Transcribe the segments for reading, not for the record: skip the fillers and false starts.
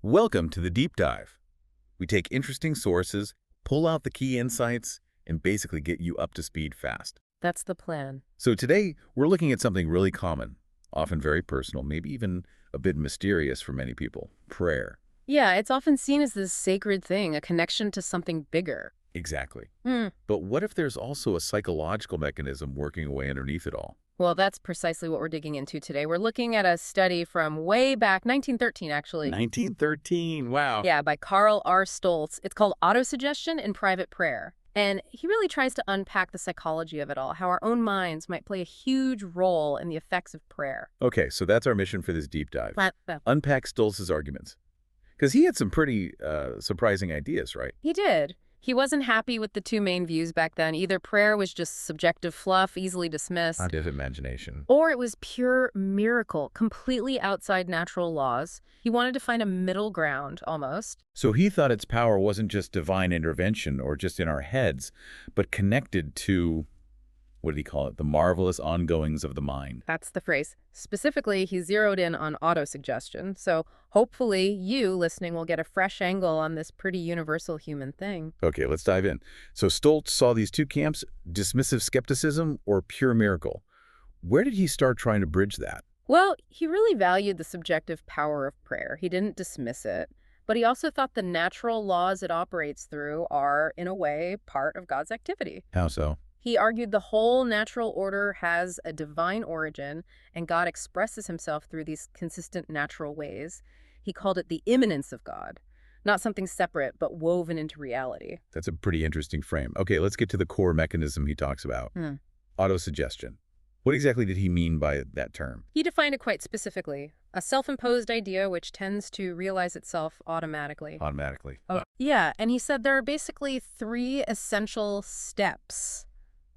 Welcome to the Deep Dive. We take interesting sources, pull out the key insights, and basically get you up to speed fast. That's the plan. So today, we're looking at something really common, often very personal, maybe even a bit mysterious for many people: prayer. Yeah, it's often seen as this sacred thing, a connection to something bigger. Exactly. Hmm. But what if there's also a psychological mechanism working away underneath it all? Well, that's precisely what we're digging into today. We're looking at a study from way back, 1913, actually. 1913, wow. Yeah, by Carl R. Stoltz. It's called Autosuggestion in Private Prayer. And he really tries to unpack the psychology of it all, how our own minds might play a huge role in the effects of prayer. Okay, so that's our mission for this deep dive. Well, Unpack Stoltz's arguments. Because he had some pretty surprising ideas, right? he did. He wasn't happy with the two main views back then. Either prayer was just subjective fluff, easily dismissed, Out of imagination. or it was pure miracle, completely outside natural laws. He wanted to find a middle ground, almost. So he thought its power wasn't just divine intervention or just in our heads, but connected to, what did he call it, the marvelous ongoings of the mind. That's the phrase. Specifically, he zeroed in on autosuggestion, so hopefully you, listening, will get a fresh angle on this pretty universal human thing. Okay, let's dive in. So Stoltz saw these two camps, dismissive skepticism or pure miracle. Where did he start trying to bridge that? Well, he really valued the subjective power of prayer. He didn't dismiss it, but he also thought the natural laws it operates through are, in a way, part of God's activity. How so? He argued the whole natural order has a divine origin, and God expresses himself through these consistent natural ways. He called it the immanence of God, not something separate, but woven into reality. That's a pretty interesting frame. Okay, let's get to the core mechanism he talks about. Autosuggestion. What exactly did he mean by that term? He defined it quite specifically, a self-imposed idea which tends to realize itself automatically. Automatically. Yeah, and he said there are basically three essential steps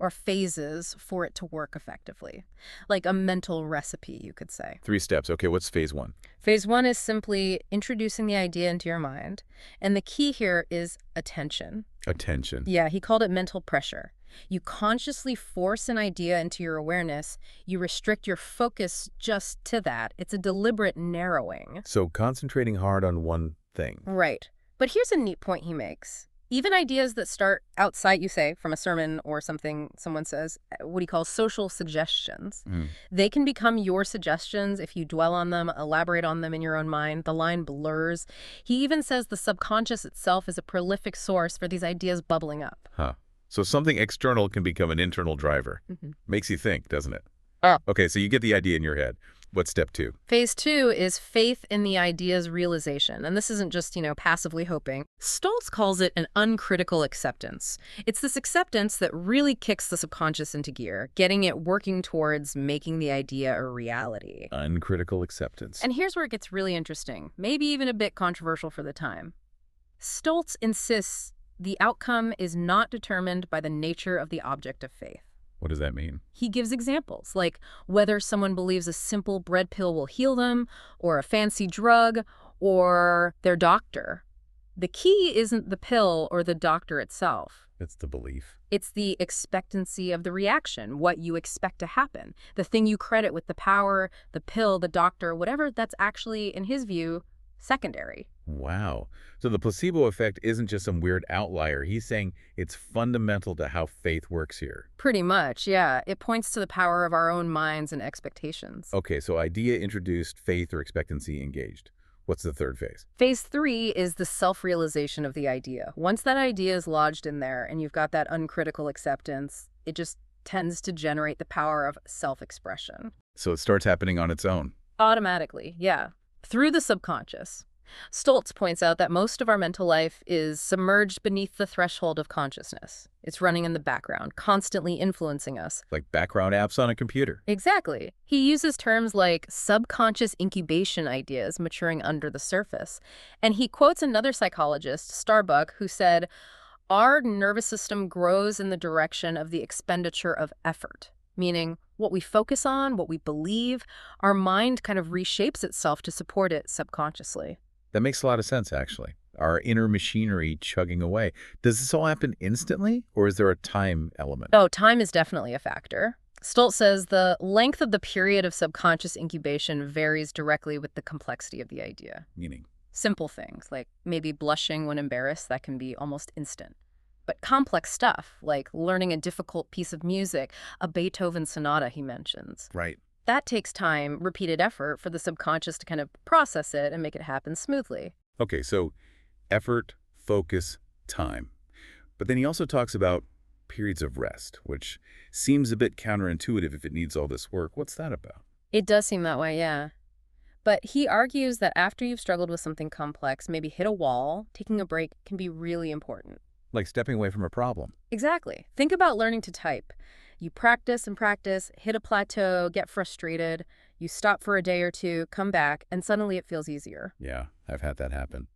or phases for it to work effectively, like a mental recipe, you could say. 3 steps. Okay, what's phase 1? Phase 1 is simply introducing the idea into your mind, and the key here is attention. Attention. Yeah, he called it mental pressure. You consciously force an idea into your awareness. You restrict your focus just to that. It's a deliberate narrowing. So concentrating hard on one thing. Right. But here's a neat point he makes. Even ideas that start outside, you say, from a sermon or something someone says, what he calls social suggestions, they can become your suggestions if you dwell on them, elaborate on them in your own mind. The line blurs. He even says the subconscious itself is a prolific source for these ideas bubbling up. Huh. So something external can become an internal driver. Makes you think, doesn't it? Okay, so you get the idea in your head. What's step 2? Phase 2 is faith in the idea's realization. And this isn't just, passively hoping. Stoltz calls it an uncritical acceptance. It's this acceptance that really kicks the subconscious into gear, getting it working towards making the idea a reality. Uncritical acceptance. And here's where it gets really interesting, maybe even a bit controversial for the time. Stoltz insists the outcome is not determined by the nature of the object of faith. What does that mean? He gives examples, like whether someone believes a simple bread pill will heal them, or a fancy drug, or their doctor. The key isn't the pill or the doctor itself. It's the belief. It's the expectancy of the reaction, what you expect to happen, the thing you credit with the power, the pill, the doctor, whatever that's actually, in his view, secondary. Wow. So the placebo effect isn't just some weird outlier. He's saying it's fundamental to how faith works here. Pretty much, yeah. It points to the power of our own minds and expectations. Okay, so idea introduced, faith or expectancy engaged. What's the third phase? Phase 3 is the self-realization of the idea. Once that idea is lodged in there and you've got that uncritical acceptance, it just tends to generate the power of self-expression. So it starts happening on its own. Automatically, yeah. Through the subconscious. Stoltz points out that most of our mental life is submerged beneath the threshold of consciousness. It's running in the background, constantly influencing us. Like background apps on a computer. Exactly. He uses terms like subconscious incubation ideas maturing under the surface. And he quotes another psychologist, Starbuck, who said, "Our nervous system grows in the direction of the expenditure of effort," meaning what we focus on, what we believe, our mind kind of reshapes itself to support it subconsciously. That makes a lot of sense, actually. Our inner machinery chugging away. Does this all happen instantly, or is there a time element? Oh, time is definitely a factor. Stoltz says the length of the period of subconscious incubation varies directly with the complexity of the idea. Meaning? Simple things, like maybe blushing when embarrassed, that can be almost instant. But complex stuff, like learning a difficult piece of music, a Beethoven sonata he mentions, Right. that takes time, repeated effort for the subconscious to kind of process it and make it happen smoothly. Okay, so effort, focus, time. But then he also talks about periods of rest, which seems a bit counterintuitive if it needs all this work. What's that about? It does seem that way, yeah. But he argues that after you've struggled with something complex, maybe hit a wall, taking a break can be really important. Like stepping away from a problem. Exactly. Think about learning to type. You practice and practice, hit a plateau, get frustrated, you stop for a day or two, come back, and suddenly it feels easier. Yeah, I've had that happen.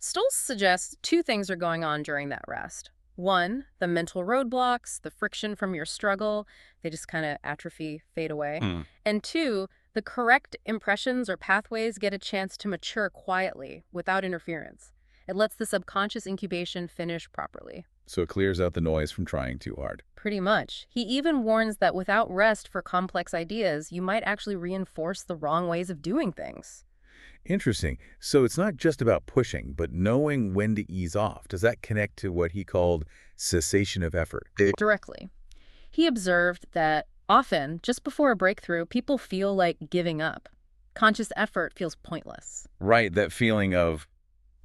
Stoltz suggests two things are going on during that rest. One, the mental roadblocks, the friction from your struggle, they just kind of atrophy, fade away. And two, the correct impressions or pathways get a chance to mature quietly, without interference. It lets the subconscious incubation finish properly. So it clears out the noise from trying too hard. Pretty much. He even warns that without rest for complex ideas, you might actually reinforce the wrong ways of doing things. Interesting. So it's not just about pushing, but knowing when to ease off. Does that connect to what he called cessation of effort? Directly. He observed that often, just before a breakthrough, people feel like giving up. Conscious effort feels pointless. Right, that feeling of,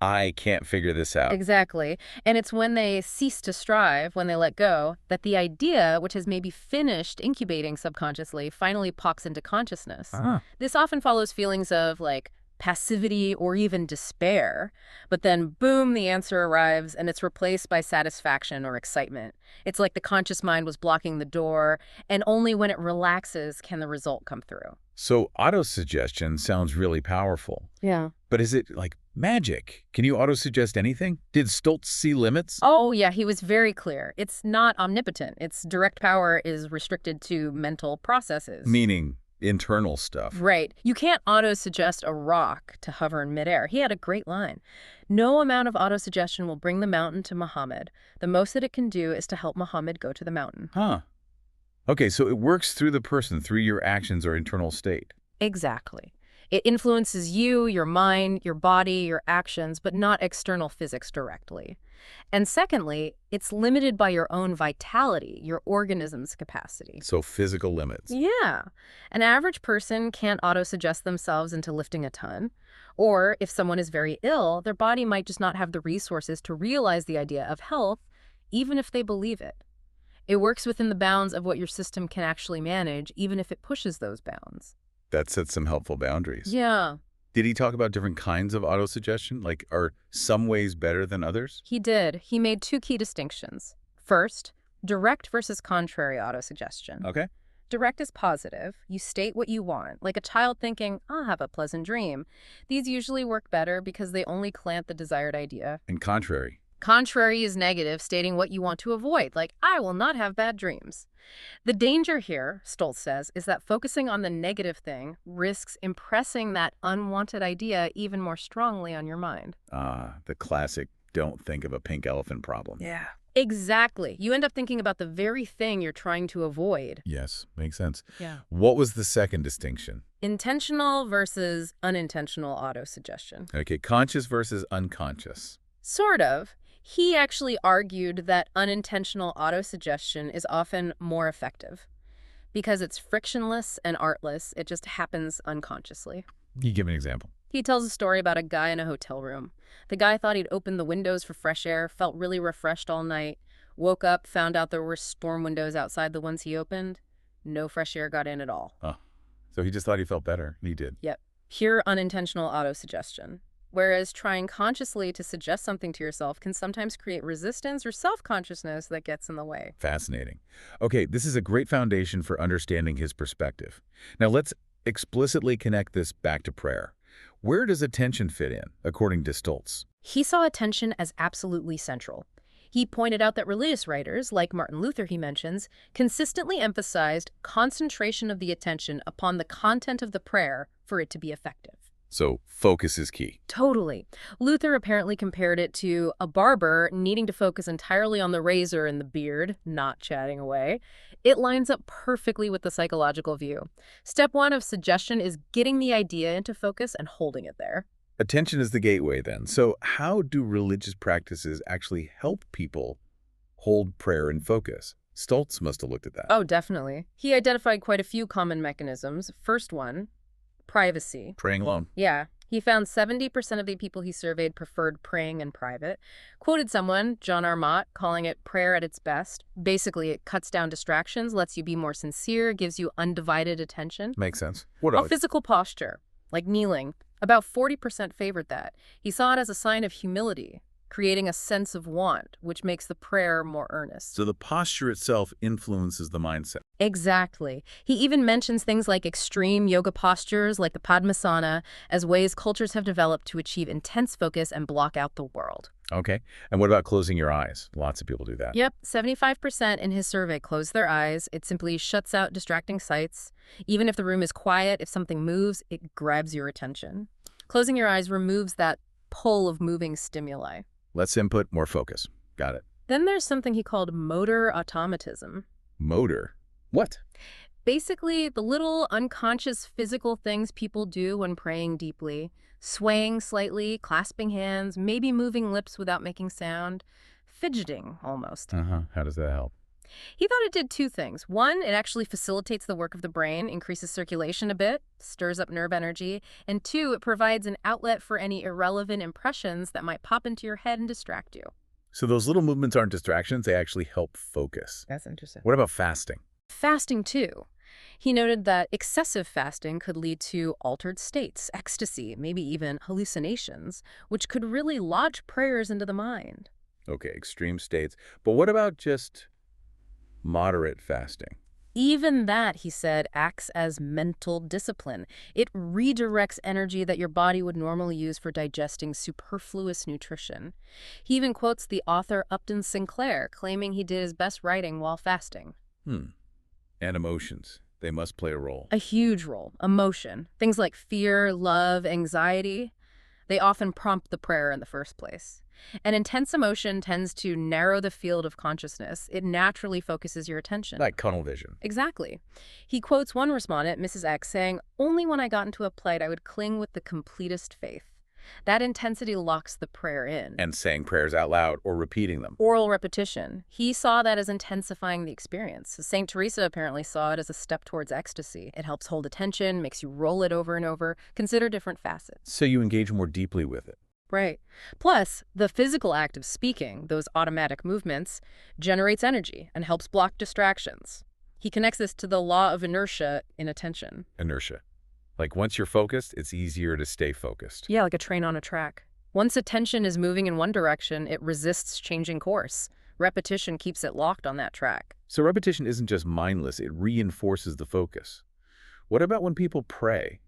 I can't figure this out. Exactly. And it's when they cease to strive, when they let go, that the idea, which has maybe finished incubating subconsciously, finally pops into consciousness. This often follows feelings of, like, passivity or even despair, but then boom, the answer arrives and it's replaced by satisfaction or excitement. It's like the conscious mind was blocking the door, and only when it relaxes can the result come through. So autosuggestion sounds really powerful. Yeah. But is it like magic? Can you autosuggest anything? Did Stoltz see limits? Oh, yeah, he was very clear. It's not omnipotent. Its direct power is restricted to mental processes. Meaning internal stuff. Right. You can't auto-suggest a rock to hover in midair. He had a great line. No amount of auto-suggestion will bring the mountain to Muhammad. The most that it can do is to help Muhammad go to the mountain. Okay, so it works through the person, through your actions or internal state. Exactly. It influences you, your mind, your body, your actions, but not external physics directly. And secondly, it's limited by your own vitality, your organism's capacity. So physical limits. Yeah. An average person can't auto-suggest themselves into lifting a ton. Or if someone is very ill, their body might just not have the resources to realize the idea of health, even if they believe it. It works within the bounds of what your system can actually manage, even if it pushes those bounds. That sets some helpful boundaries. Yeah. Did he talk about different kinds of autosuggestion? Like, are some ways better than others? He did. He made two key distinctions. First, direct versus contrary autosuggestion. Okay. Direct is positive. You state what you want, like a child thinking, I'll have a pleasant dream. These usually work better because they only clamp the desired idea. And contrary. Contrary is negative, stating what you want to avoid, like, I will not have bad dreams. The danger here, Stoltz says, is that focusing on the negative thing risks impressing that unwanted idea even more strongly on your mind. The classic don't think of a pink elephant problem. Yeah. Exactly. You end up thinking about the very thing you're trying to avoid. Yes, makes sense. Yeah. What was the second distinction? Intentional versus unintentional autosuggestion. Okay, conscious versus unconscious. Sort of. He actually argued that unintentional autosuggestion is often more effective. Because it's frictionless and artless, it just happens unconsciously. Can you give an example? He tells a story about a guy in a hotel room. The guy thought he'd opened the windows for fresh air, felt really refreshed all night, woke up, found out there were storm windows outside the ones he opened. No fresh air got in at all. So he just thought he felt better. He did. Yep. Pure unintentional autosuggestion. Whereas trying consciously to suggest something to yourself can sometimes create resistance or self-consciousness that gets in the way. Fascinating. Okay, this is a great foundation for understanding his perspective. Now let's explicitly connect this back to prayer. Where does attention fit in, according to Stoltz? He saw attention as absolutely central. He pointed out that religious writers, like Martin Luther he mentions, consistently emphasized concentration of the attention upon the content of the prayer for it to be effective. So focus is key. Totally. Luther apparently compared it to a barber needing to focus entirely on the razor and the beard, not chatting away. It lines up perfectly with the psychological view. Step one of suggestion is getting the idea into focus and holding it there. Attention is the gateway then. So how do religious practices actually help people hold prayer and focus? Stoltz must have looked at that. Oh, definitely. He identified quite a few common mechanisms. First one, privacy. Praying alone. Yeah. He found 70% of the people he surveyed preferred praying in private. Quoted someone, John Armott, calling it prayer at its best. Basically, it cuts down distractions, lets you be more sincere, gives you undivided attention. Makes sense. What A else? physical posture, like kneeling. About 40% favored that. He saw it as a sign of humility, creating a sense of want, which makes the prayer more earnest. So the posture itself influences the mindset. Exactly. He even mentions things like extreme yoga postures like the Padmasana as ways cultures have developed to achieve intense focus and block out the world. Okay. And what about closing your eyes? Lots of people do that. Yep, 75% in his survey close their eyes. It simply shuts out distracting sights. Even if the room is quiet, if something moves, it grabs your attention. Closing your eyes removes that pull of moving stimuli. Less input, more focus. Got it. Then there's something he called motor automatism. Motor. What? Basically, the little unconscious physical things people do when praying deeply. Swaying slightly, clasping hands, maybe moving lips without making sound. Fidgeting, almost. How does that help? He thought it did two things. One, it actually facilitates the work of the brain, increases circulation a bit, stirs up nerve energy. And two, it provides an outlet for any irrelevant impressions that might pop into your head and distract you. So those little movements aren't distractions, they actually help focus. That's interesting. What about fasting? Fasting, too. He noted that excessive fasting could lead to altered states, ecstasy, maybe even hallucinations, which could really lodge prayers into the mind. Okay, extreme states. But what about just moderate fasting? Even that, he said, acts as mental discipline. It redirects energy that your body would normally use for digesting superfluous nutrition. He even quotes the author Upton Sinclair, claiming he did his best writing while fasting. And emotions. They must play a role. A huge role. Emotion. Things like fear, love, anxiety. They often prompt the prayer in the first place. And intense emotion tends to narrow the field of consciousness. It naturally focuses your attention. Like tunnel vision. Exactly. He quotes one respondent, Mrs. X, saying, "Only when I got into a plight I would cling with the completest faith." That intensity locks the prayer in. And saying prayers out loud or repeating them. Oral repetition. He saw that as intensifying the experience. St. Teresa apparently saw it as a step towards ecstasy. It helps hold attention, makes you roll it over and over. Consider different facets. So you engage more deeply with it. Right. Plus, the physical act of speaking, those automatic movements, generates energy and helps block distractions. He connects this to the law of inertia in attention. Inertia. Like once you're focused, it's easier to stay focused. Yeah, like a train on a track. Once attention is moving in one direction, it resists changing course. Repetition keeps it locked on that track. So repetition isn't just mindless, it reinforces the focus. What about when people pray?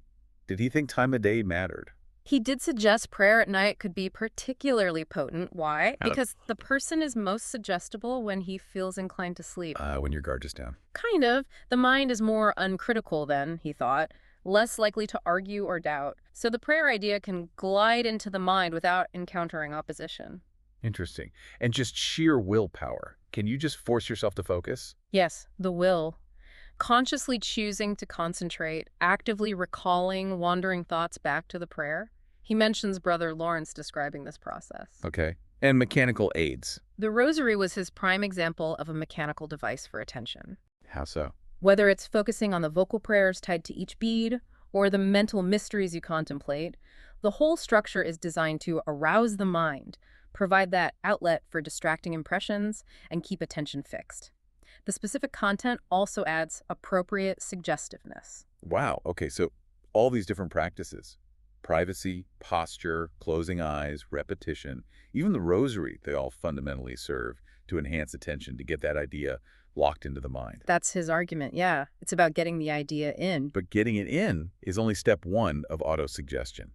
Did he think time of day mattered? He did suggest prayer at night could be particularly potent. Why? Because the person is most suggestible when he feels inclined to sleep. When your guard is down. Kind of. The mind is more uncritical then, he thought, less likely to argue or doubt. So the prayer idea can glide into the mind without encountering opposition. Interesting. And just sheer willpower. Can you just force yourself to focus? Yes, the will. Consciously choosing to concentrate, actively recalling wandering thoughts back to the prayer. He mentions Brother Lawrence describing this process. Okay. And mechanical aids. The rosary was his prime example of a mechanical device for attention. How so? Whether it's focusing on the vocal prayers tied to each bead or the mental mysteries you contemplate, the whole structure is designed to arouse the mind, provide that outlet for distracting impressions, and keep attention fixed. The specific content also adds appropriate suggestiveness. Wow. Okay, so all these different practices. Privacy, posture, closing eyes, repetition, even the rosary, they all fundamentally serve to enhance attention, to get that idea locked into the mind. That's his argument, yeah. It's about getting the idea in. But getting it in is only step one of autosuggestion.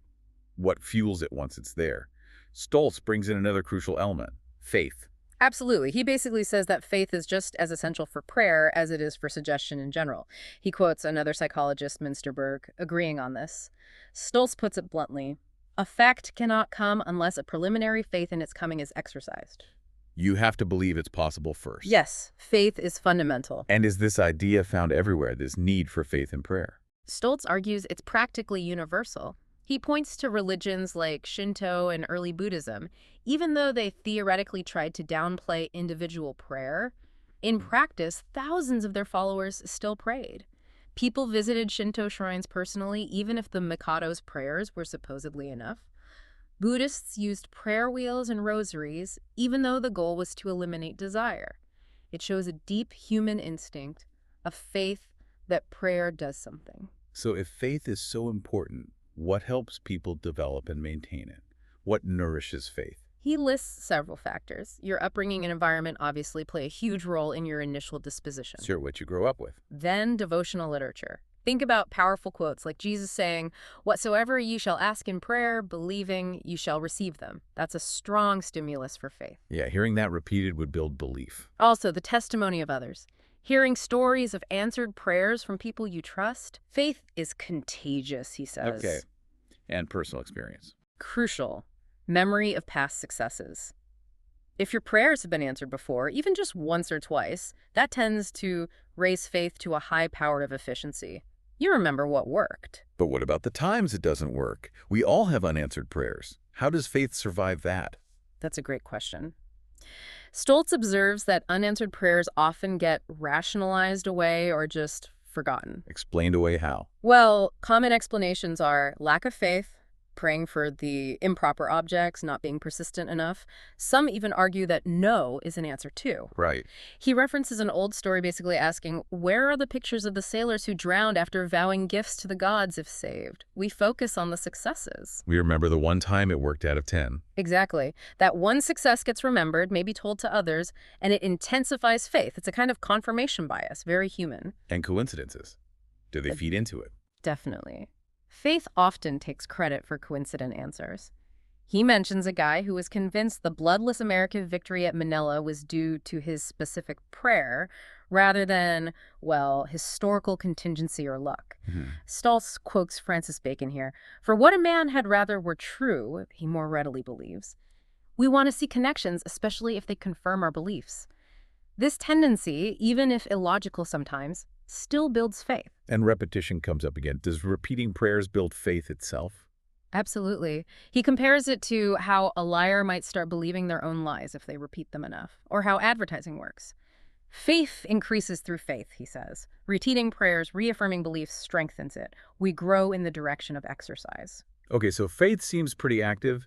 What fuels it once it's there? Stoltz brings in another crucial element, faith. Absolutely. He basically says that faith is just as essential for prayer as it is for suggestion in general. He quotes another psychologist, Minsterberg, agreeing on this. Stoltz puts it bluntly, "A fact cannot come unless a preliminary faith in its coming is exercised." You have to believe it's possible first. Yes, faith is fundamental. And is this idea found everywhere, this need for faith in prayer? Stoltz argues it's practically universal. He points to religions like Shinto and early Buddhism. Even though they theoretically tried to downplay individual prayer, in practice, thousands of their followers still prayed. People visited Shinto shrines personally, even if the Mikado's prayers were supposedly enough. Buddhists used prayer wheels and rosaries, even though the goal was to eliminate desire. It shows a deep human instinct, a faith that prayer does something. So if faith is so important, what helps people develop and maintain it? What nourishes faith? He lists several factors. Your upbringing and environment obviously play a huge role in your initial disposition. Sure, what you grow up with. Then devotional literature. Think about powerful quotes like Jesus saying, "Whatsoever you shall ask in prayer, believing, you shall receive them." That's a strong stimulus for faith. Yeah, hearing that repeated would build belief. Also, the testimony of others. Hearing stories of answered prayers from people you trust. Faith is contagious, he says. Okay, and personal experience. Crucial. Memory of past successes. If your prayers have been answered before, even just once or twice, that tends to raise faith to a high power of efficiency. You remember what worked. But what about the times it doesn't work? We all have unanswered prayers. How does faith survive that? That's a great question. Stoltz observes that unanswered prayers often get rationalized away or just forgotten. Explained away how? Well, common explanations are lack of faith, praying for the improper objects, not being persistent enough. Some even argue that no is an answer too. Right. He references an old story basically asking, where are the pictures of the sailors who drowned after vowing gifts to the gods if saved? We focus on the successes. We remember the one time it worked out of 10. Exactly. That one success gets remembered, maybe told to others, and it intensifies faith. It's a kind of confirmation bias, very human. And coincidences. Do they feed into it? Definitely. Faith often takes credit for coincident answers. He mentions a guy who was convinced the bloodless American victory at Manila was due to his specific prayer rather than, well, historical contingency or luck. Stoltz quotes Francis Bacon here. For what a man had rather were true, he more readily believes. We want to see connections, especially if they confirm our beliefs. This tendency, even if illogical sometimes, still builds faith. And repetition comes up again. Does repeating prayers build faith itself? Absolutely. He compares it to how a liar might start believing their own lies if they repeat them enough, or how advertising works. Faith increases through faith, he says. Repeating prayers, reaffirming beliefs strengthens it. We grow in the direction of exercise. Okay, so faith seems pretty active,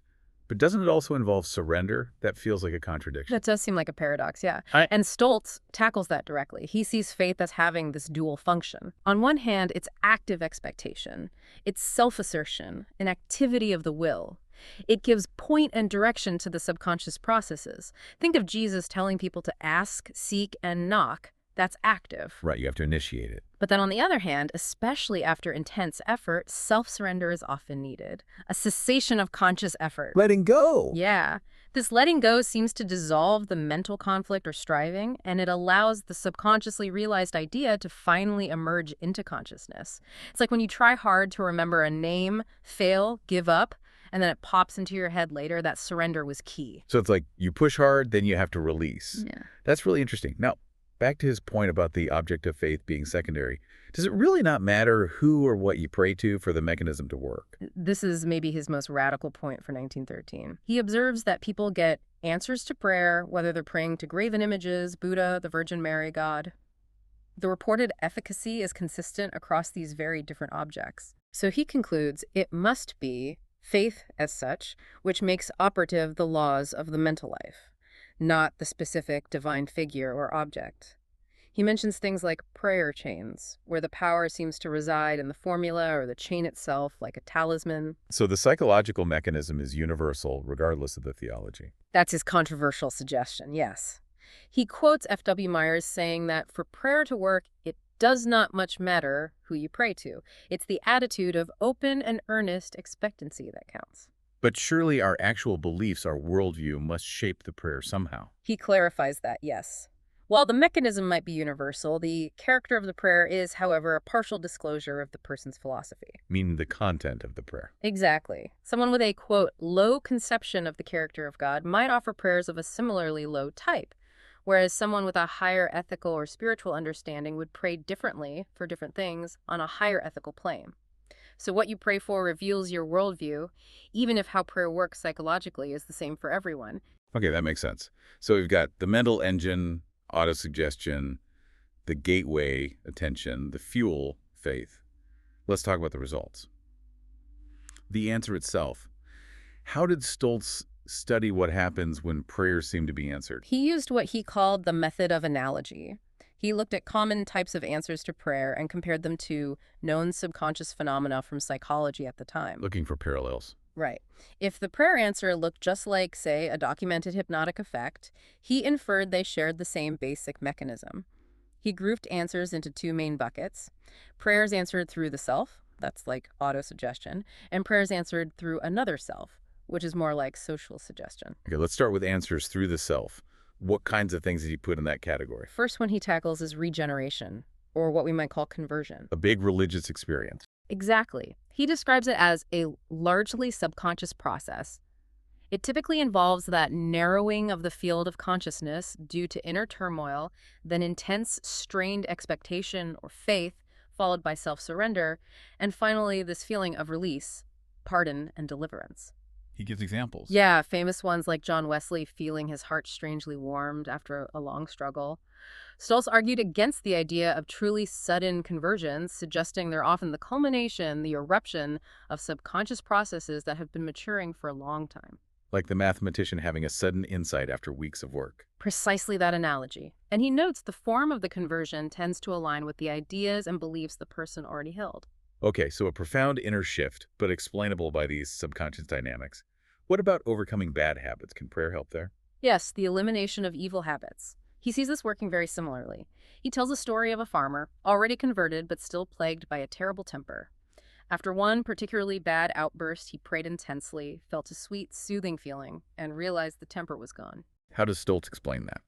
but doesn't it also involve surrender? That feels like a contradiction. That does seem like a paradox, yeah. And Stoltz tackles that directly. He sees faith as having this dual function. On one hand, it's active expectation. It's self-assertion, an activity of the will. It gives point and direction to the subconscious processes. Think of Jesus telling people to ask, seek, and knock. That's active. Right, you have to initiate it. But then on the other hand, especially after intense effort, self-surrender is often needed. A cessation of conscious effort. Letting go! Yeah. This letting go seems to dissolve the mental conflict or striving, and it allows the subconsciously realized idea to finally emerge into consciousness. It's like when you try hard to remember a name, fail, give up, and then it pops into your head later. That surrender was key. So it's like you push hard, then you have to release. Yeah. That's really interesting. Now, back to his point about the object of faith being secondary. Does it really not matter who or what you pray to for the mechanism to work? This is maybe his most radical point for 1913. He observes that people get answers to prayer, whether they're praying to graven images, Buddha, the Virgin Mary, God. The reported efficacy is consistent across these very different objects. So he concludes it must be faith as such, which makes operative the laws of the mental life, not the specific divine figure or object. He mentions things like prayer chains, where the power seems to reside in the formula or the chain itself, like a talisman. So the psychological mechanism is universal, regardless of the theology. That's his controversial suggestion, yes. He quotes F.W. Myers saying that for prayer to work, it does not much matter who you pray to. It's the attitude of open and earnest expectancy that counts. But surely our actual beliefs, our worldview, must shape the prayer somehow. He clarifies that, yes. While the mechanism might be universal, the character of the prayer is, however, a partial disclosure of the person's philosophy. Meaning the content of the prayer. Exactly. Someone with a, quote, low conception of the character of God might offer prayers of a similarly low type, whereas someone with a higher ethical or spiritual understanding would pray differently for different things on a higher ethical plane. So what you pray for reveals your worldview, even if how prayer works psychologically is the same for everyone. Okay, that makes sense. So we've got the mental engine, autosuggestion, the gateway, attention, the fuel, faith. Let's talk about the results. The answer itself. How did Stoltz study what happens when prayers seem to be answered? He used what he called the method of analogy. He looked at common types of answers to prayer and compared them to known subconscious phenomena from psychology at the time. Looking for parallels. Right. If the prayer answer looked just like, say, a documented hypnotic effect, he inferred they shared the same basic mechanism. He grouped answers into two main buckets: prayers answered through the self, that's like autosuggestion, and prayers answered through another self, which is more like social suggestion. Okay, let's start with answers through the self. What kinds of things did he put in that category? First one he tackles is regeneration, or what we might call conversion. A big religious experience. Exactly. He describes it as a largely subconscious process. It typically involves that narrowing of the field of consciousness due to inner turmoil, then intense, strained expectation or faith, followed by self-surrender, and finally this feeling of release, pardon, and deliverance. He gives examples. Yeah, famous ones like John Wesley feeling his heart strangely warmed after a long struggle. Stoltz argued against the idea of truly sudden conversions, suggesting they're often the culmination, the eruption of subconscious processes that have been maturing for a long time. Like the mathematician having a sudden insight after weeks of work. Precisely that analogy. And he notes the form of the conversion tends to align with the ideas and beliefs the person already held. Okay, so a profound inner shift, but explainable by these subconscious dynamics. What about overcoming bad habits? Can prayer help there? Yes, the elimination of evil habits. He sees this working very similarly. He tells a story of a farmer, already converted but still plagued by a terrible temper. After one particularly bad outburst, he prayed intensely, felt a sweet, soothing feeling, and realized the temper was gone. How does Stoltz explain that?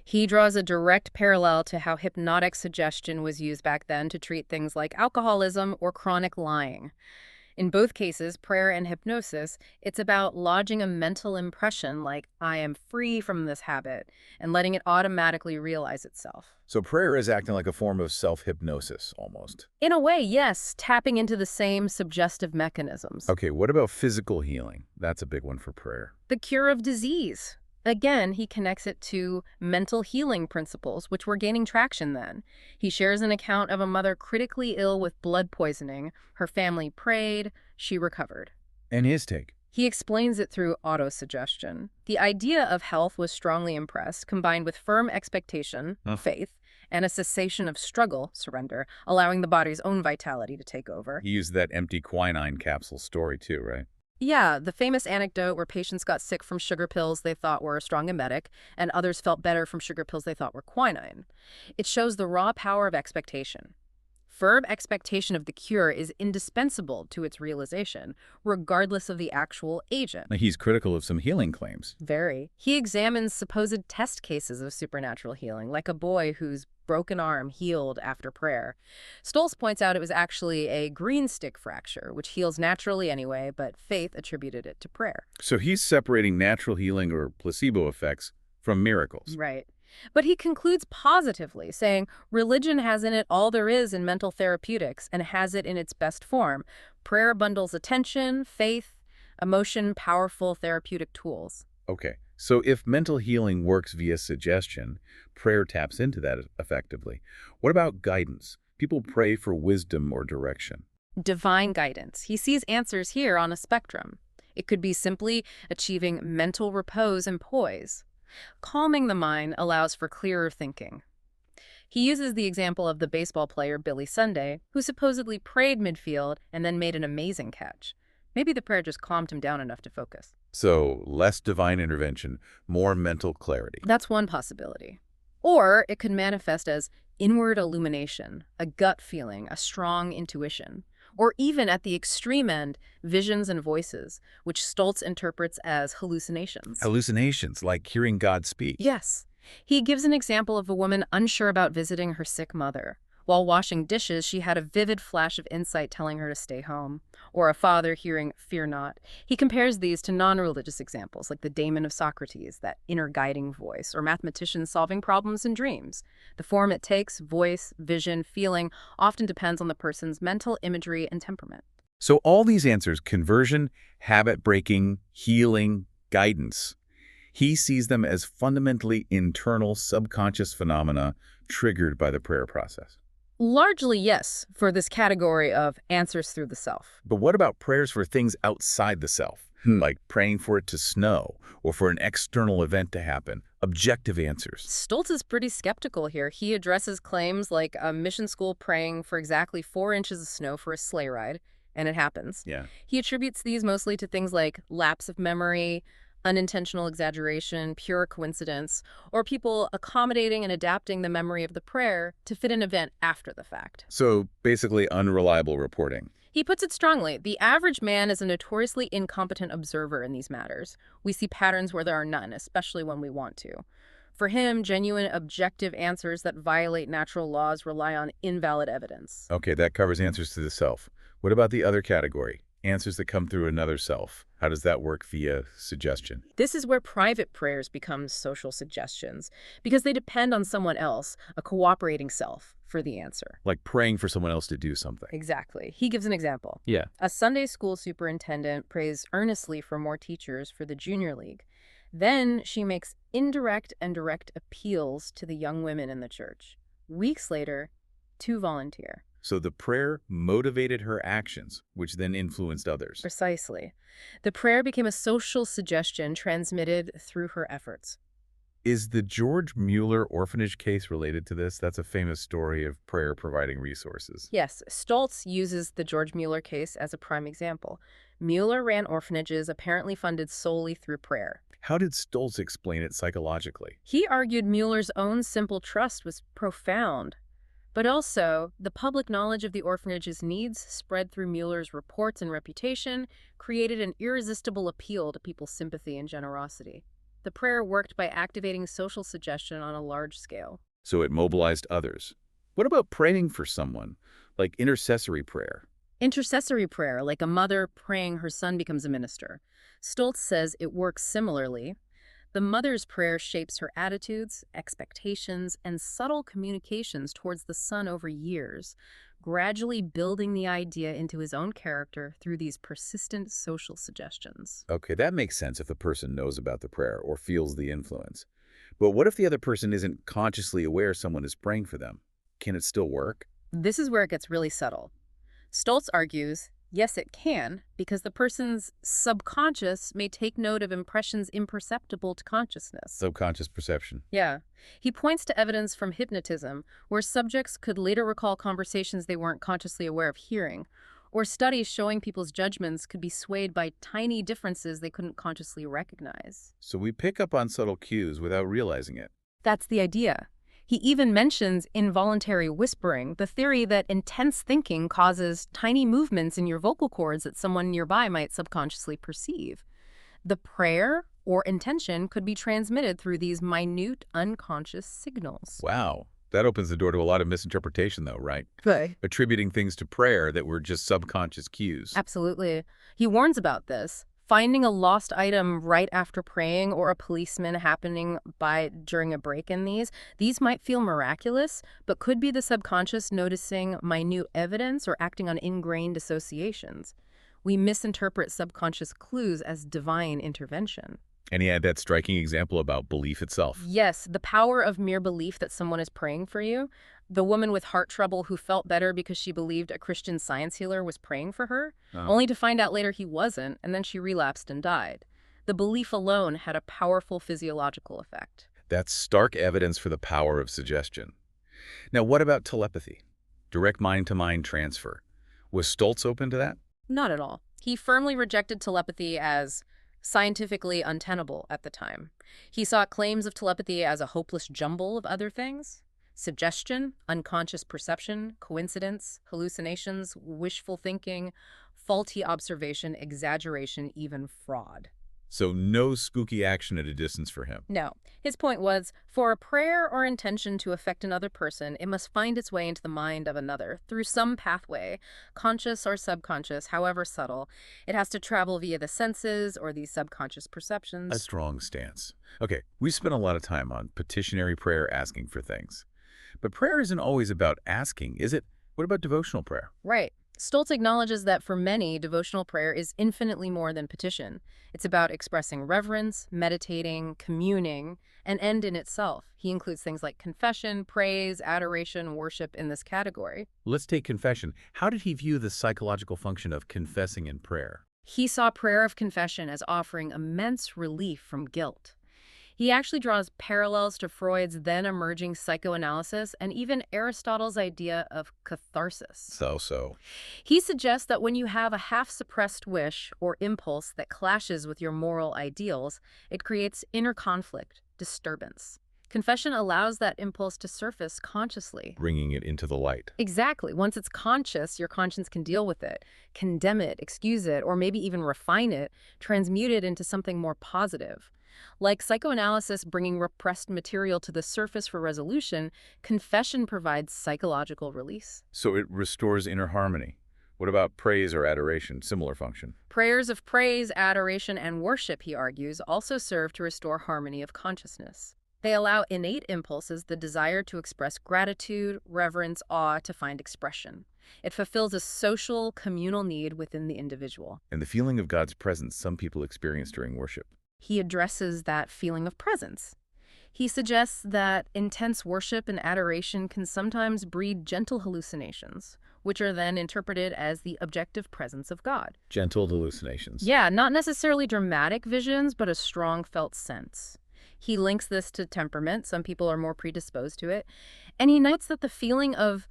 He draws a direct parallel to how hypnotic suggestion was used back then to treat things like alcoholism or chronic lying. In both cases, prayer and hypnosis, it's about lodging a mental impression like, I am free from this habit, and letting it automatically realize itself. So prayer is acting like a form of self-hypnosis, almost. In a way, yes, tapping into the same suggestive mechanisms. Okay, what about physical healing? That's a big one for prayer. The cure of disease. Again, he connects it to mental healing principles, which were gaining traction then. He shares an account of a mother critically ill with blood poisoning. Her family prayed, she recovered. And his take? He explains it through autosuggestion. The idea of health was strongly impressed, combined with firm expectation, faith, and a cessation of struggle, surrender, allowing the body's own vitality to take over. He used that empty quinine capsule story too, right? Yeah, the famous anecdote where patients got sick from sugar pills they thought were a strong emetic, and others felt better from sugar pills they thought were quinine. It shows the raw power of expectation. Firm expectation of the cure is indispensable to its realization, regardless of the actual agent. He's critical of some healing claims. Very. He examines supposed test cases of supernatural healing, like a boy whose broken arm healed after prayer. Stoltz points out it was actually a green stick fracture, which heals naturally anyway, but faith attributed it to prayer. So he's separating natural healing or placebo effects from miracles. Right. But he concludes positively, saying, religion has in it all there is in mental therapeutics and has it in its best form. Prayer bundles attention, faith, emotion, powerful therapeutic tools. Okay, so if mental healing works via suggestion, prayer taps into that effectively. What about guidance? People pray for wisdom or direction. Divine guidance. He sees answers here on a spectrum. It could be simply achieving mental repose and poise. Calming the mind allows for clearer thinking. He uses the example of the baseball player Billy Sunday, who supposedly prayed midfield and then made an amazing catch. Maybe the prayer just calmed him down enough to focus. So less divine intervention, more mental clarity. That's one possibility. Or it could manifest as inward illumination, a gut feeling, a strong intuition. Or even at the extreme end, visions and voices, which Stoltz interprets as hallucinations. Hallucinations, like hearing God speak. Yes. He gives an example of a woman unsure about visiting her sick mother. While washing dishes, she had a vivid flash of insight telling her to stay home. Or a father hearing, "Fear not." He compares these to non-religious examples, like the daemon of Socrates, that inner guiding voice, or mathematicians solving problems in dreams. The form it takes, voice, vision, feeling, often depends on the person's mental imagery and temperament. So all these answers, conversion, habit-breaking, healing, guidance, he sees them as fundamentally internal subconscious phenomena triggered by the prayer process. Largely, yes, for this category of answers through the self. But what about prayers for things outside the self? Like praying for it to snow or for an external event to happen? Objective answers. Stoltz is pretty skeptical here. He addresses claims like a mission school praying for exactly 4 inches of snow for a sleigh ride, and it happens. Yeah. He attributes these mostly to things like lapse of memory, unintentional exaggeration, pure coincidence, or people accommodating and adapting the memory of the prayer to fit an event after the fact. So basically unreliable reporting. He puts it strongly, the average man is a notoriously incompetent observer in these matters. We see patterns where there are none, especially when we want to. For him, genuine objective answers that violate natural laws rely on invalid evidence. Okay, that covers answers to the self. What about the other category? Answers that come through another self. How does that work via suggestion? This is where private prayers become social suggestions, because they depend on someone else, a cooperating self, for the answer. Like praying for someone else to do something. Exactly. He gives an example. Yeah. A Sunday school superintendent prays earnestly for more teachers for the junior league. Then she makes indirect and direct appeals to the young women in the church. Weeks later, 2 volunteer. So the prayer motivated her actions, which then influenced others. Precisely. The prayer became a social suggestion transmitted through her efforts. Is the George Mueller orphanage case related to this? That's a famous story of prayer providing resources. Yes, Stoltz uses the George Mueller case as a prime example. Mueller ran orphanages apparently funded solely through prayer. How did Stoltz explain it psychologically? He argued Mueller's own simple trust was profound. But also, the public knowledge of the orphanage's needs spread through Mueller's reports and reputation created an irresistible appeal to people's sympathy and generosity. The prayer worked by activating social suggestion on a large scale. So it mobilized others. What about praying for someone, like intercessory prayer? Intercessory prayer, like a mother praying her son becomes a minister. Stoltz says it works similarly. The mother's prayer shapes her attitudes, expectations, and subtle communications towards the son over years, gradually building the idea into his own character through these persistent social suggestions. Okay, that makes sense if the person knows about the prayer or feels the influence. But what if the other person isn't consciously aware someone is praying for them? Can it still work? This is where it gets really subtle. Stoltz argues, yes, it can, because the person's subconscious may take note of impressions imperceptible to consciousness. Subconscious perception. Yeah. He points to evidence from hypnotism, where subjects could later recall conversations they weren't consciously aware of hearing, or studies showing people's judgments could be swayed by tiny differences they couldn't consciously recognize. So we pick up on subtle cues without realizing it. That's the idea. He even mentions involuntary whispering, the theory that intense thinking causes tiny movements in your vocal cords that someone nearby might subconsciously perceive. The prayer or intention could be transmitted through these minute, unconscious signals. Wow. That opens the door to a lot of misinterpretation, though, right? Right. Attributing things to prayer that were just subconscious cues. Absolutely. He warns about this. Finding a lost item right after praying or a policeman happening by during a break-in these might feel miraculous, but could be the subconscious noticing minute evidence or acting on ingrained associations. We misinterpret subconscious clues as divine intervention. And he had that striking example about belief itself. Yes, the power of mere belief that someone is praying for you. The woman with heart trouble who felt better because she believed a Christian science healer was praying for her, only to find out later he wasn't, and then she relapsed and died. The belief alone had a powerful physiological effect. That's stark evidence for the power of suggestion. Now, what about telepathy? Direct mind-to-mind transfer. Was Stoltz open to that? Not at all. He firmly rejected telepathy as scientifically untenable at the time. He saw claims of telepathy as a hopeless jumble of other things. Suggestion, unconscious perception, coincidence, hallucinations, wishful thinking, faulty observation, exaggeration, even fraud. So no spooky action at a distance for him. No. His point was, for a prayer or intention to affect another person, it must find its way into the mind of another through some pathway, conscious or subconscious, however subtle. It has to travel via the senses or these subconscious perceptions. A strong stance. Okay, we spent a lot of time on petitionary prayer, asking for things. But prayer isn't always about asking, is it? What about devotional prayer? Right. Stoltz acknowledges that for many, devotional prayer is infinitely more than petition. It's about expressing reverence, meditating, communing, an end in itself. He includes things like confession, praise, adoration, worship in this category. Let's take confession. How did he view the psychological function of confessing in prayer? He saw prayer of confession as offering immense relief from guilt. He actually draws parallels to Freud's then emerging psychoanalysis and even Aristotle's idea of catharsis. So. He suggests that when you have a half-suppressed wish or impulse that clashes with your moral ideals, it creates inner conflict, disturbance. Confession allows that impulse to surface consciously. Bringing it into the light. Exactly. Once it's conscious, your conscience can deal with it, condemn it, excuse it, or maybe even refine it, transmute it into something more positive. Like psychoanalysis bringing repressed material to the surface for resolution, confession provides psychological release. So it restores inner harmony. What about praise or adoration? Similar function. Prayers of praise, adoration, and worship, he argues, also serve to restore harmony of consciousness. They allow innate impulses, the desire to express gratitude, reverence, awe, to find expression. It fulfills a social, communal need within the individual. And the feeling of God's presence some people experience during worship. He addresses that feeling of presence. He suggests that intense worship and adoration can sometimes breed gentle hallucinations, which are then interpreted as the objective presence of God. Gentle hallucinations. Yeah, not necessarily dramatic visions, but a strong felt sense. He links this to temperament. Some people are more predisposed to it. And he notes that the feeling of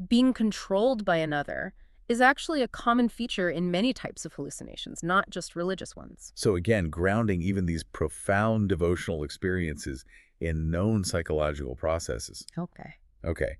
being controlled by another is actually a common feature in many types of hallucinations, not just religious ones. So again, grounding even these profound devotional experiences in known psychological processes. Okay.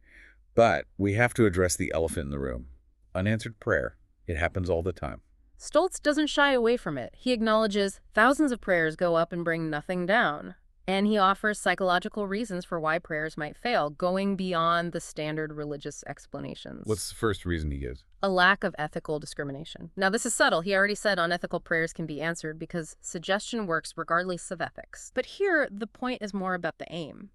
But we have to address the elephant in the room. Unanswered prayer. It happens all the time. Stoltz doesn't shy away from it. He acknowledges thousands of prayers go up and bring nothing down. And he offers psychological reasons for why prayers might fail, going beyond the standard religious explanations. What's the first reason he gives? A lack of ethical discrimination. Now, this is subtle. He already said unethical prayers can be answered because suggestion works regardless of ethics. But here, the point is more about the aim.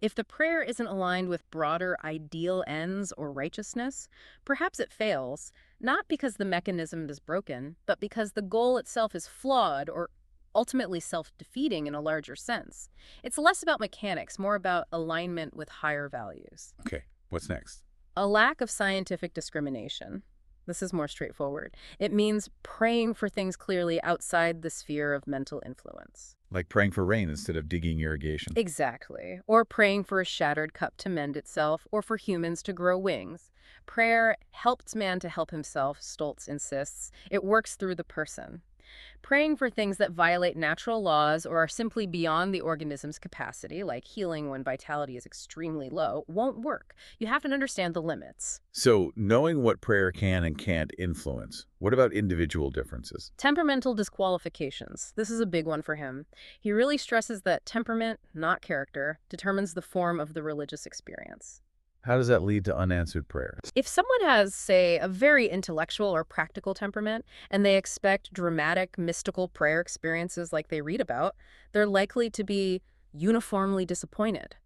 If the prayer isn't aligned with broader ideal ends or righteousness, perhaps it fails, not because the mechanism is broken, but because the goal itself is flawed or ultimately self-defeating in a larger sense. It's less about mechanics, more about alignment with higher values. Okay, what's next? A lack of scientific discrimination. This is more straightforward. It means praying for things clearly outside the sphere of mental influence. Like praying for rain instead of digging irrigation. Exactly. Or praying for a shattered cup to mend itself, or for humans to grow wings. Prayer helps man to help himself, Stoltz insists. It works through the person. Praying for things that violate natural laws or are simply beyond the organism's capacity, like healing when vitality is extremely low, won't work. You have to understand the limits. So, knowing what prayer can and can't influence, what about individual differences? Temperamental disqualifications. This is a big one for him. He really stresses that temperament, not character, determines the form of the religious experience. How does that lead to unanswered prayer? If someone has, say, a very intellectual or practical temperament, and they expect dramatic, mystical prayer experiences like they read about, they're likely to be uniformly disappointed.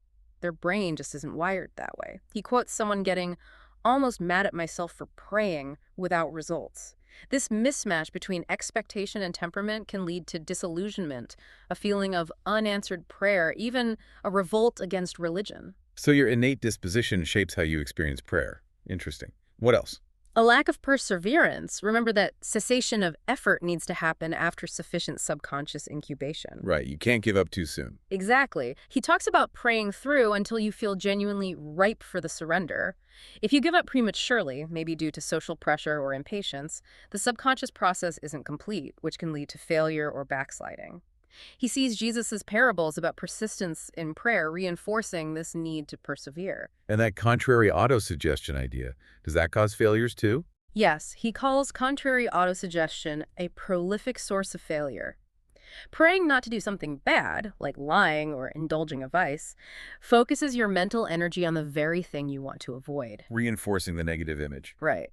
Their brain just isn't wired that way. He quotes someone getting almost mad at myself for praying without results. This mismatch between expectation and temperament can lead to disillusionment, a feeling of unanswered prayer, even a revolt against religion. So your innate disposition shapes how you experience prayer. Interesting. What else? A lack of perseverance. Remember that cessation of effort needs to happen after sufficient subconscious incubation. Right. You can't give up too soon. Exactly. He talks about praying through until you feel genuinely ripe for the surrender. If you give up prematurely, maybe due to social pressure or impatience, the subconscious process isn't complete, which can lead to failure or backsliding. He sees Jesus' parables about persistence in prayer reinforcing this need to persevere. And that contrary autosuggestion idea, does that cause failures too? Yes, he calls contrary autosuggestion a prolific source of failure. Praying not to do something bad, like lying or indulging a vice, focuses your mental energy on the very thing you want to avoid. Reinforcing the negative image. Right.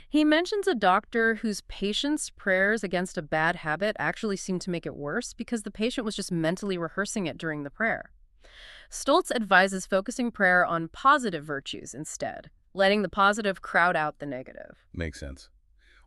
He mentions a doctor whose patient's prayers against a bad habit actually seemed to make it worse because the patient was just mentally rehearsing it during the prayer. Stoltz advises focusing prayer on positive virtues instead, letting the positive crowd out the negative. Makes sense.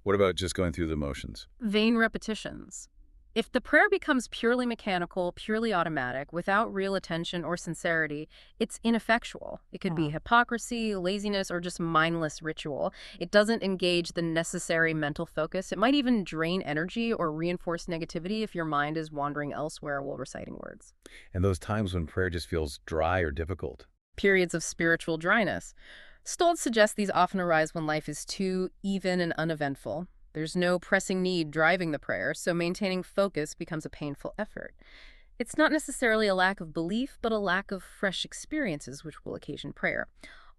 What about just going through the motions? Vain repetitions. If the prayer becomes purely mechanical, purely automatic, without real attention or sincerity, it's ineffectual. It could be hypocrisy, laziness, or just mindless ritual. It doesn't engage the necessary mental focus. It might even drain energy or reinforce negativity if your mind is wandering elsewhere while reciting words. And those times when prayer just feels dry or difficult. Periods of spiritual dryness. Stoltz suggests these often arise when life is too even and uneventful. There's no pressing need driving the prayer, so maintaining focus becomes a painful effort. It's not necessarily a lack of belief, but a lack of fresh experiences which will occasion prayer.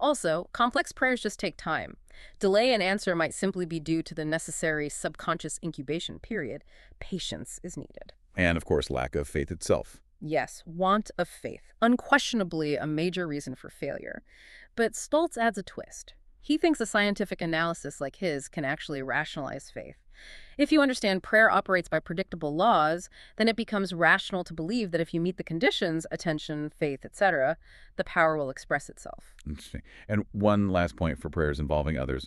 Also, complex prayers just take time. Delay in answer might simply be due to the necessary subconscious incubation period. Patience is needed. And, of course, lack of faith itself. Yes, want of faith. Unquestionably a major reason for failure. But Stoltz adds a twist. He thinks a scientific analysis like his can actually rationalize faith. If you understand prayer operates by predictable laws, then it becomes rational to believe that if you meet the conditions, attention, faith, etc., the power will express itself. Interesting. And one last point for prayers involving others,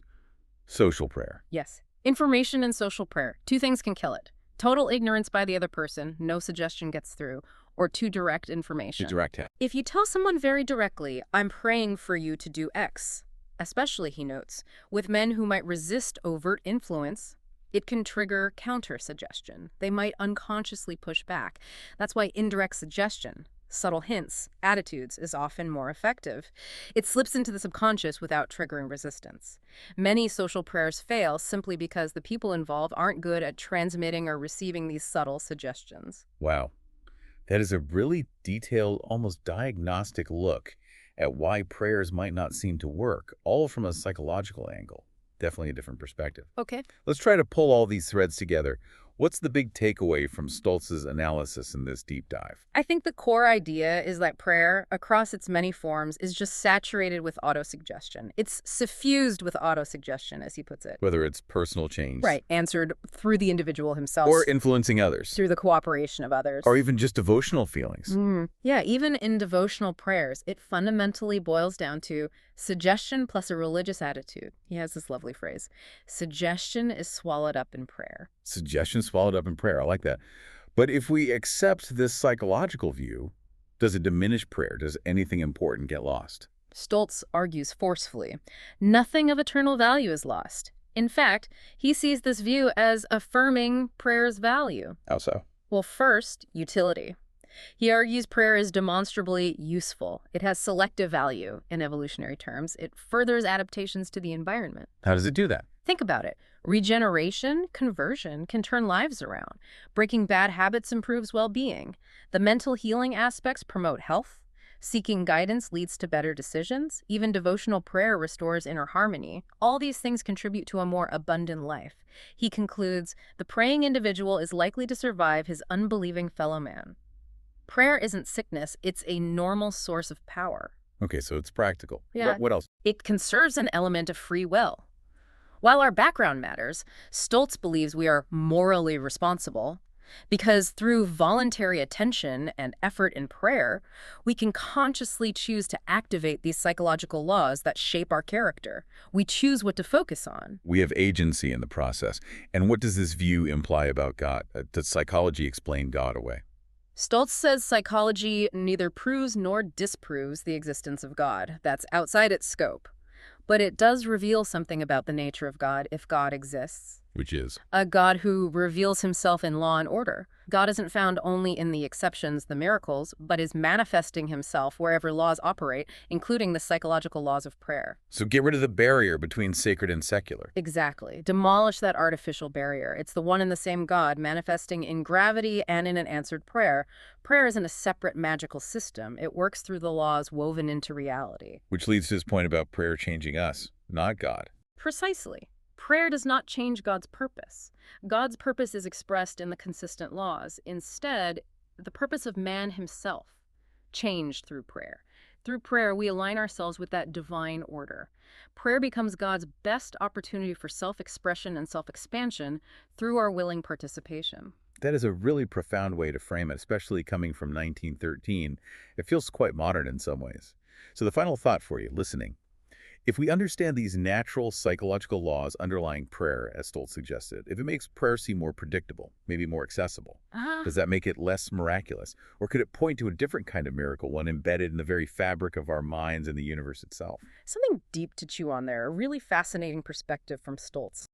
social prayer. Yes. Information and social prayer. Two things can kill it. Total ignorance by the other person, no suggestion gets through, or too direct information. Direct hit. If you tell someone very directly, I'm praying for you to do X, especially, he notes, with men who might resist overt influence, it can trigger counter-suggestion. They might unconsciously push back. That's why indirect suggestion, subtle hints, attitudes, is often more effective. It slips into the subconscious without triggering resistance. Many social prayers fail simply because the people involved aren't good at transmitting or receiving these subtle suggestions. Wow. That is a really detailed, almost diagnostic look at why prayers might not seem to work, all from a psychological angle. Definitely a different perspective. Okay. Let's try to pull all these threads together. What's the big takeaway from Stoltz's analysis in this deep dive? I think the core idea is that prayer, across its many forms, is just saturated with autosuggestion. It's suffused with autosuggestion, as he puts it. Whether it's personal change. Right, answered through the individual himself. Or influencing others. Through the cooperation of others. Or even just devotional feelings. Yeah, even in devotional prayers, it fundamentally boils down to suggestion plus a religious attitude. He has this lovely phrase. Suggestion is swallowed up in prayer. Suggestion swallowed up in prayer. I like that. But if we accept this psychological view, does it diminish prayer? Does anything important get lost? Stoltz argues forcefully. Nothing of eternal value is lost. In fact, he sees this view as affirming prayer's value. How so? Well, first, utility. He argues prayer is demonstrably useful. It has selective value in evolutionary terms. It furthers adaptations to the environment. How does it do that? Think about it. Regeneration, conversion can turn lives around. Breaking bad habits improves well-being. The mental healing aspects promote health. Seeking guidance leads to better decisions. Even devotional prayer restores inner harmony. All these things contribute to a more abundant life. He concludes, the praying individual is likely to survive his unbelieving fellow man. Prayer isn't sickness, it's a normal source of power. Okay, so it's practical. Yeah. What else? It conserves an element of free will. While our background matters, Stoltz believes we are morally responsible because through voluntary attention and effort in prayer, we can consciously choose to activate these psychological laws that shape our character. We choose what to focus on. We have agency in the process. And what does this view imply about God? Does psychology explain God away? Stoltz says psychology neither proves nor disproves the existence of God. That's outside its scope. But it does reveal something about the nature of God if God exists. Which is? A God who reveals himself in law and order. God isn't found only in the exceptions, the miracles, but is manifesting himself wherever laws operate, including the psychological laws of prayer. So get rid of the barrier between sacred and secular. Exactly. Demolish that artificial barrier. It's the one and the same God manifesting in gravity and in an answered prayer. Prayer isn't a separate magical system. It works through the laws woven into reality. Which leads to his point about prayer changing us, not God. Precisely. Prayer does not change God's purpose. God's purpose is expressed in the consistent laws. Instead, the purpose of man himself changed through prayer. Through prayer, we align ourselves with that divine order. Prayer becomes God's best opportunity for self-expression and self-expansion through our willing participation. That is a really profound way to frame it, especially coming from 1913. It feels quite modern in some ways. So the final thought for you, listening. If we understand these natural psychological laws underlying prayer, as Stoltz suggested, if it makes prayer seem more predictable, maybe more accessible, Ah, does that make it less miraculous? Or could it point to a different kind of miracle, one embedded in the very fabric of our minds and the universe itself? something deep to chew on there. A really fascinating perspective from Stoltz.